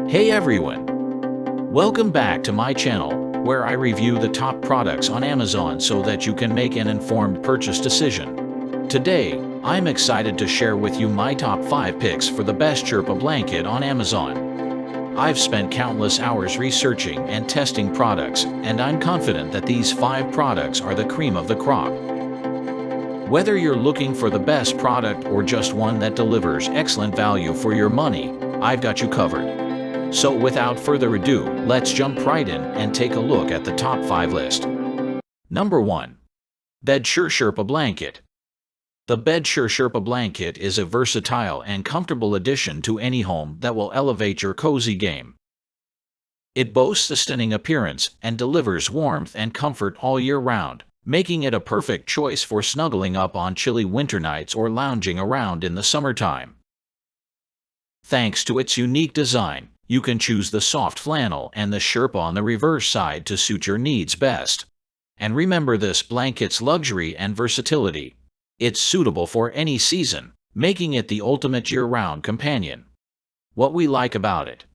Hey everyone! Welcome back to my channel, where I review the top products on Amazon so that you can make an informed purchase decision. Today, I'm excited to share with you my top 5 picks for the best Sherpa blanket on Amazon. I've spent countless hours researching and testing products, and I'm confident that these 5 products are the cream of the crop. Whether you're looking for the best product or just one that delivers excellent value for your money, I've got you covered. So without further ado, let's jump right in and take a look at the top 5 list. Number 1. Bedsure Sherpa Blanket. The Bedsure Sherpa Blanket is a versatile and comfortable addition to any home that will elevate your cozy game. It boasts a stunning appearance and delivers warmth and comfort all year round, making it a perfect choice for snuggling up on chilly winter nights or lounging around in the summertime. Thanks to its unique design, you can choose the soft flannel and the Sherpa on the reverse side to suit your needs best. And remember this blanket's luxury and versatility. It's suitable for any season, making it the ultimate year-round companion. What we like about it: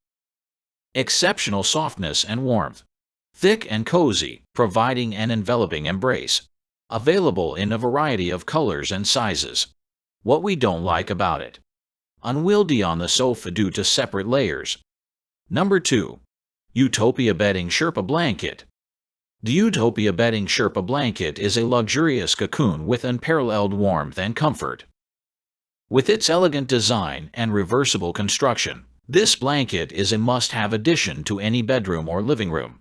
exceptional softness and warmth. Thick and cozy, providing an enveloping embrace. Available in a variety of colors and sizes. What we don't like about it: unwieldy on the sofa due to separate layers. Number 2. Utopia Bedding Sherpa Blanket. The Utopia Bedding Sherpa Blanket is a luxurious cocoon with unparalleled warmth and comfort. With its elegant design and reversible construction, this blanket is a must-have addition to any bedroom or living room.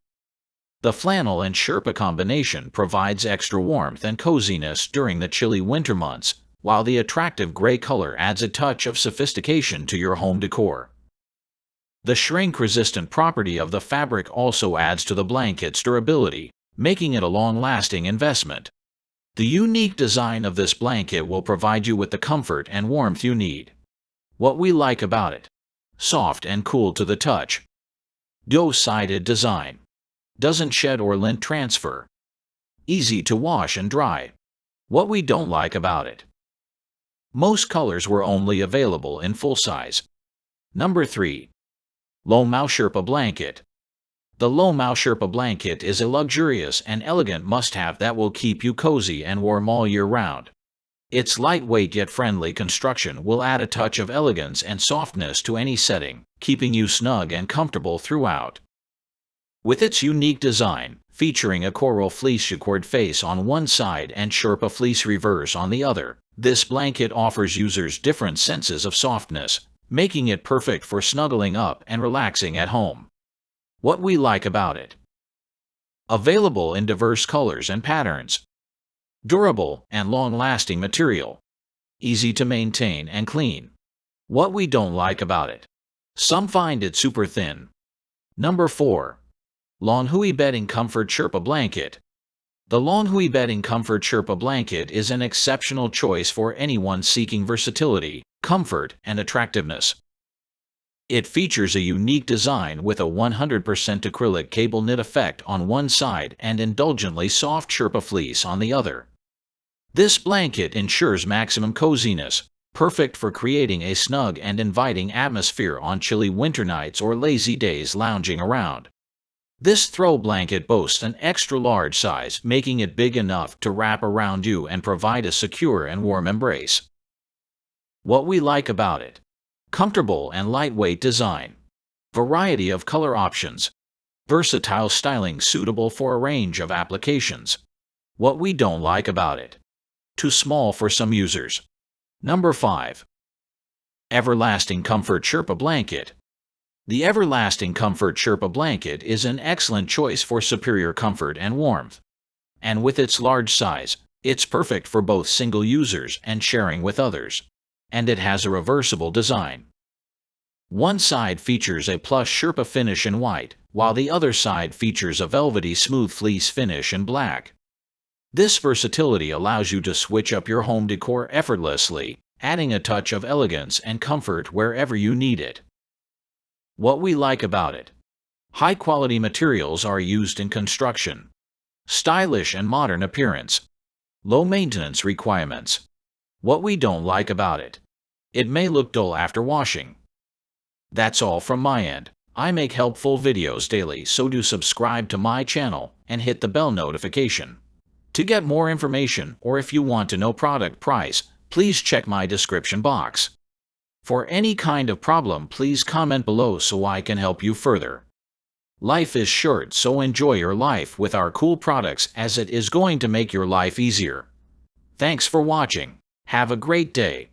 The flannel and Sherpa combination provides extra warmth and coziness during the chilly winter months, while the attractive gray color adds a touch of sophistication to your home decor. The shrink-resistant property of the fabric also adds to the blanket's durability, making it a long-lasting investment. The unique design of this blanket will provide you with the comfort and warmth you need. What we like about it: soft and cool to the touch. Double-sided design. Doesn't shed or lint transfer. Easy to wash and dry. What we don't like about it: most colors were only available in full size. Number 3. Low-Mouth Sherpa Blanket. The Low-Mouth Sherpa Blanket is a luxurious and elegant must-have that will keep you cozy and warm all year round. Its lightweight yet friendly construction will add a touch of elegance and softness to any setting, keeping you snug and comfortable throughout. With its unique design, featuring a coral fleece checkered face on one side and Sherpa fleece reverse on the other, this blanket offers users different senses of softness, making it perfect for snuggling up and relaxing at home. What we like about it: available in diverse colors and patterns. Durable and long-lasting material. Easy to maintain and clean. What we don't like about it: some find it super thin. Number 4. Longhui Bedding Comfort Sherpa Blanket. The Longhui Bedding Comfort Sherpa Blanket is an exceptional choice for anyone seeking versatility, comfort, and attractiveness. It features a unique design with a 100% acrylic cable knit effect on one side and indulgently soft Sherpa fleece on the other. This blanket ensures maximum coziness, perfect for creating a snug and inviting atmosphere on chilly winter nights or lazy days lounging around. This throw blanket boasts an extra large size, making it big enough to wrap around you and provide a secure and warm embrace. What we like about it: comfortable and lightweight design. Variety of color options. Versatile styling suitable for a range of applications. What we don't like about it: too small for some users. Number 5. Everlasting Comfort Sherpa Blanket. The Everlasting Comfort Sherpa Blanket is an excellent choice for superior comfort and warmth. And with its large size, it's perfect for both single users and sharing with others. And it has a reversible design. One side features a plush Sherpa finish in white, while the other side features a velvety smooth fleece finish in black. This versatility allows you to switch up your home decor effortlessly, adding a touch of elegance and comfort wherever you need it. What we like about it: high-quality materials are used in construction. Stylish and modern appearance. Low maintenance requirements. What we don't like about it: it may look dull after washing. That's all from my end. I make helpful videos daily, so do subscribe to my channel and hit the bell notification. To get more information, or if you want to know product price, please check my description box. For any kind of problem, please comment below so I can help you further. Life is short, so enjoy your life with our cool products, as it is going to make your life easier. Thanks for watching. Have a great day.